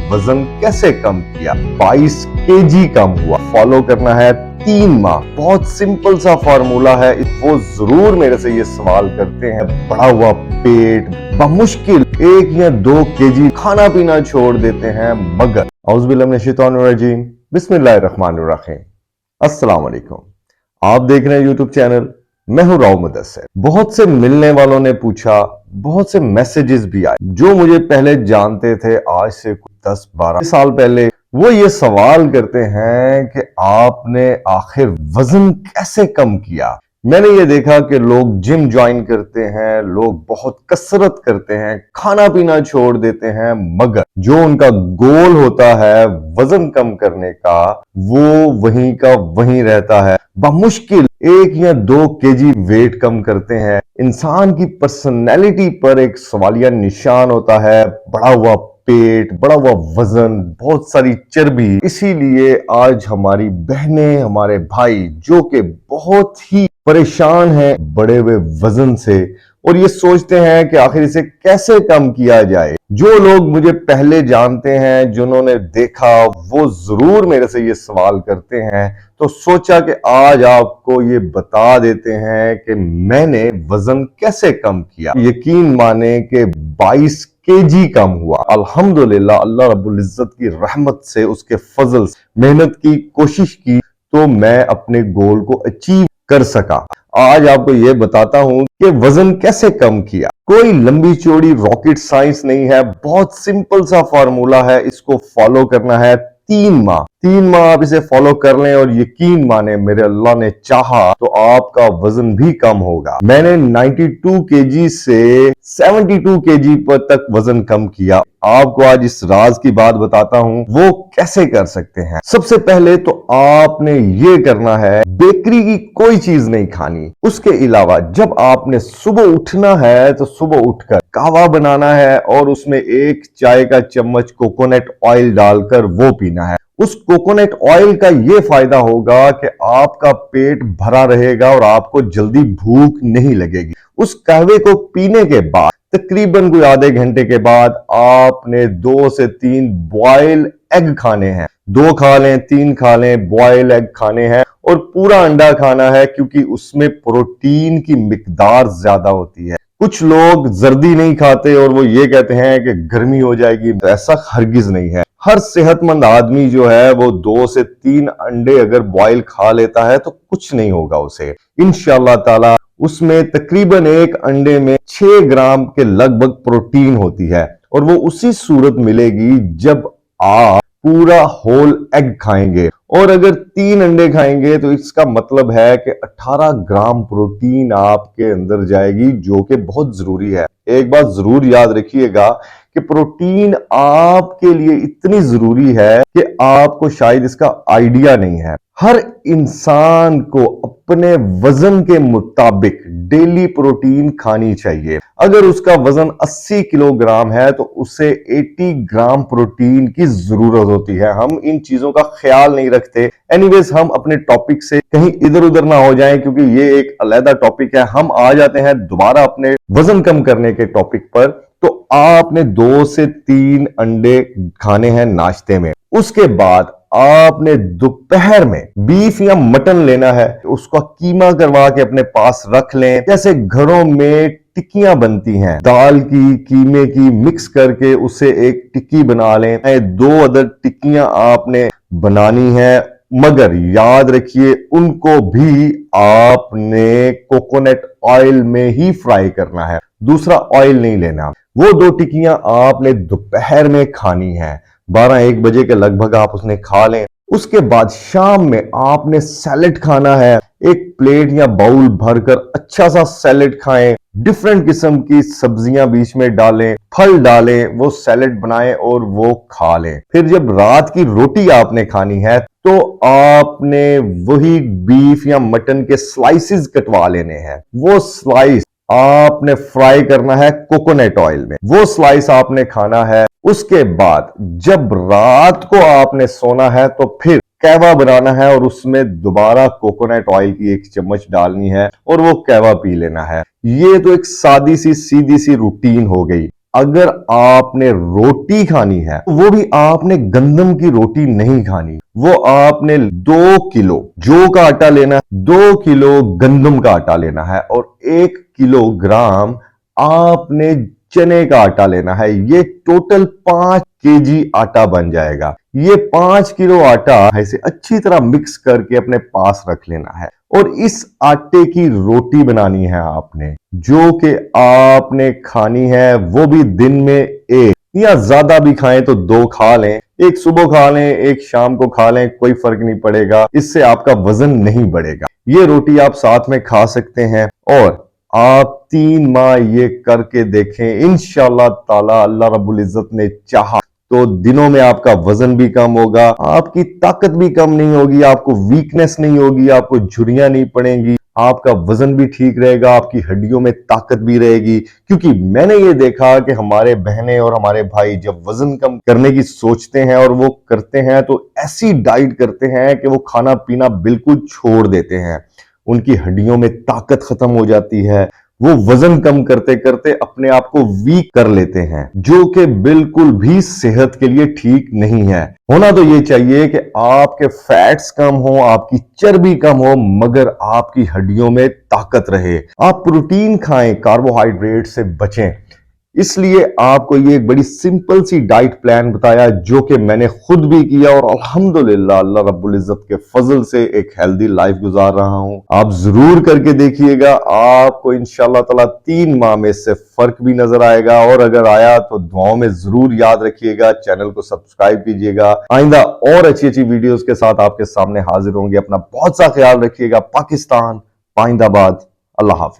वजन कैसे कम किया, 22 केजी कम हुआ। फॉलो करना है 3 माह। बहुत सिंपल सा फॉर्मूला है। वो जरूर मेरे से ये सवाल करते हैं, बढ़ा हुआ पेट, बमुश्किल 1 या 2 केजी खाना पीना छोड़ देते हैं, मगर औज़ुबिल्लाहि मिनश्शैतानिर्रजीम, बिस्मिल्लाहिर्रहमानिर्रहीम, अस्सलाम वालेकुम। आप देख रहे हैं यूट्यूब चैनल, मैं हूं राव मुदस्सिर। बहुत से मिलने वालों ने पूछा, बहुत से मैसेजेस भी आए जो मुझे पहले जानते थे, आज से 10-12 साल पहले। वो ये सवाल करते हैं कि आपने आखिर वजन कैसे कम किया। मैंने ये देखा कि लोग जिम ज्वाइन करते हैं, लोग बहुत कसरत करते हैं, खाना पीना छोड़ देते हैं, मगर जो उनका गोल होता है वजन कम करने का, वो वहीं का वहीं रहता है। बमुश्किल 1 या 2 केजी वेट कम करते हैं। इंसान की पर्सनैलिटी पर एक सवालिया निशान होता है, बढ़ा हुआ पेट, बढ़ा हुआ वजन, बहुत सारी चर्बी। इसीलिए आज हमारी बहनें, हमारे भाई जो कि बहुत ही परेशान हैं बढ़े हुए वजन से, और ये सोचते हैं कि आखिर इसे कैसे कम किया जाए। जो लोग मुझे पहले जानते हैं, जिन्होंने देखा, वो जरूर मेरे से ये सवाल करते हैं, तो सोचा कि आज आपको ये बता देते हैं कि मैंने वजन कैसे कम किया। यकीन माने कि 22 केजी कम हुआ। अल्हम्दुलिल्लाह, अल्लाह रब्बुल इज्जत की रहमत से, उसके फजल से मेहनत की, कोशिश की, तो मैं अपने गोल को अचीव कर सका। आज आपको यह बताता हूं कि वजन कैसे कम किया। कोई लंबी चौड़ी रॉकेट साइंस नहीं है, बहुत सिंपल सा फॉर्मूला है। इसको फॉलो करना है 3 माह। 3 माह आप इसे फॉलो कर लें और यकीन माने, मेरे अल्लाह ने चाहा तो आपका वजन भी कम होगा। मैंने 92 केजी से 72 केजी पर तक वजन कम किया। आपको आज इस राज की बात बताता हूं, वो कैसे कर सकते हैं। सबसे पहले तो आपने ये करना है, बेकरी की कोई चीज नहीं खानी। उसके अलावा जब आपने सुबह उठना है तो सुबह उठकर कहवा बनाना है और उसमें 1 चाय का चम्मच कोकोनट ऑयल डालकर वो पीना है। उस कोकोनट ऑयल का ये फायदा होगा कि आपका पेट भरा रहेगा और आपको जल्दी भूख नहीं लगेगी। उस कहवे को पीने के बाद तकरीबन कोई आधे घंटे के बाद आपने 2 से 3 बॉयल एग खाने हैं। 2 खा लें, 3 खा लें, बॉयल एग खाने हैं, और पूरा अंडा खाना है, क्योंकि उसमें प्रोटीन की मिकदार ज्यादा होती है। कुछ लोग जर्दी नहीं खाते और वो ये कहते हैं कि गर्मी हो जाएगी। ऐसा हरगिज नहीं है। हर सेहतमंद आदमी जो है वो 2 से 3 अंडे अगर बॉयल खा लेता है तो कुछ नहीं होगा उसे, इंशाअल्लाह ताला। उसमें तकरीबन 1 अंडे में 6 ग्राम के लगभग प्रोटीन होती है, और वो उसी सूरत मिलेगी जब आप पूरा होल एग खाएंगे। और अगर 3 अंडे खाएंगे तो इसका मतलब है कि 18 ग्राम प्रोटीन आपके अंदर जाएगी, जो कि बहुत जरूरी है। एक बात जरूर याद रखिएगा कि प्रोटीन आपके लिए इतनी जरूरी है कि आपको शायद इसका आइडिया नहीं है। हर इंसान को अपने वजन के मुताबिक डेली प्रोटीन खानी चाहिए। अगर उसका वजन 80 किलोग्राम है तो उसे 80 ग्राम प्रोटीन की जरूरत होती है। हम इन चीजों का ख्याल नहीं रखते। एनीवेज, हम अपने टॉपिक से कहीं इधर उधर ना हो जाएं, क्योंकि ये एक अलग टॉपिक है। हम आ जाते हैं दोबारा अपने वजन कम करने के टॉपिक पर। तो आपने 2 से 3 अंडे खाने हैं नाश्ते में। उसके बाद आपने दोपहर में बीफ या मटन लेना है, उसका कीमा करवा के अपने पास रख लें। जैसे घरों में टिक्कियां बनती हैं, दाल की, कीमे की मिक्स करके उसे एक टिक्की बना लें। 2 अदर टिक्कियां आपने बनानी है, मगर याद रखिए उनको भी आपने कोकोनट ऑयल में ही फ्राई करना है, दूसरा ऑयल नहीं लेना। वो 2 टिक्कियां आपने दोपहर में खानी है, 12-1 बजे के लगभग आप उसने खा लें। उसके बाद शाम में आपने सैलेड खाना है। एक प्लेट या बाउल भरकर अच्छा सा सैलेड खाएं, डिफरेंट किस्म की सब्जियां बीच में डालें, फल डालें, वो सैलेड बनाएं और वो खा लें। फिर जब रात की रोटी आपने खानी है तो आपने वही बीफ या मटन के स्लाइसेस कटवा लेने हैं। वो स्लाइस आपने फ्राई करना है कोकोनट ऑयल में, वो स्लाइस आपने खाना है। उसके बाद जब रात को आपने सोना है तो फिर कहवा बनाना है और उसमें दोबारा कोकोनट ऑयल की 1 चम्मच डालनी है और वो कहवा पी लेना है। ये तो एक सादी सी सीधी सी रूटीन हो गई। अगर आपने रोटी खानी है तो वो भी आपने गंदम की रोटी नहीं खानी, वो आपने 2 किलो जौ का आटा लेना है, 2 किलो गंदम का आटा लेना है और 1 किलोग्राम आपने चने का आटा लेना है। ये टोटल 5 केजी आटा बन जाएगा। ये 5 किलो आटा ऐसे अच्छी तरह मिक्स करके अपने पास रख लेना है और इस आटे की रोटी बनानी है आपने, जो कि आपने खानी है वो भी दिन में एक या ज्यादा भी खाएं तो 2 खा लें, एक सुबह खा लें एक शाम को खा लें, कोई फर्क नहीं पड़ेगा, इससे आपका वजन नहीं बढ़ेगा। ये रोटी आप साथ में खा सकते हैं और आप 3 माह ये करके देखें, इंशाल्लाह ताला अल्लाह रब्बुल इज्जत ने चाहा तो दिनों में आपका वजन भी कम होगा, आपकी ताकत भी कम नहीं होगी, आपको वीकनेस नहीं होगी, आपको झुर्रियां नहीं पड़ेंगी, आपका वजन भी ठीक रहेगा, आपकी हड्डियों में ताकत भी रहेगी। क्योंकि मैंने ये देखा कि हमारे बहनें और हमारे भाई जब वजन कम करने की सोचते हैं और वो करते हैं तो ऐसी डाइट करते हैं कि वो खाना पीना बिल्कुल छोड़ देते हैं, उनकी हड्डियों में ताकत खत्म हो जाती है, वो वजन कम करते करते अपने आप को वीक कर लेते हैं, जो कि बिल्कुल भी सेहत के लिए ठीक नहीं है। होना तो ये चाहिए कि आपके फैट्स कम हो, आपकी चर्बी कम हो, मगर आपकी हड्डियों में ताकत रहे। आप प्रोटीन खाएं, कार्बोहाइड्रेट से बचें। इसलिए आपको ये एक बड़ी सिंपल सी डाइट प्लान बताया जो कि मैंने खुद भी किया और अल्हम्दुलिल्लाह अल्लाह रब्बुल इज्जत के फजल से एक हेल्दी लाइफ गुजार रहा हूं। आप जरूर करके देखिएगा, आपको इंशाल्लाह ताला 3 माह में इससे फर्क भी नजर आएगा और अगर आया तो दुआओं में जरूर याद रखिएगा, चैनल को सब्सक्राइब कीजिएगा। आइंदा और अच्छी अच्छी वीडियोस के साथ आपके सामने हाजिर होंगे। अपना बहुत सा ख्याल रखिएगा। पाकिस्तान पाइंदाबाद। अल्लाह हाफिज।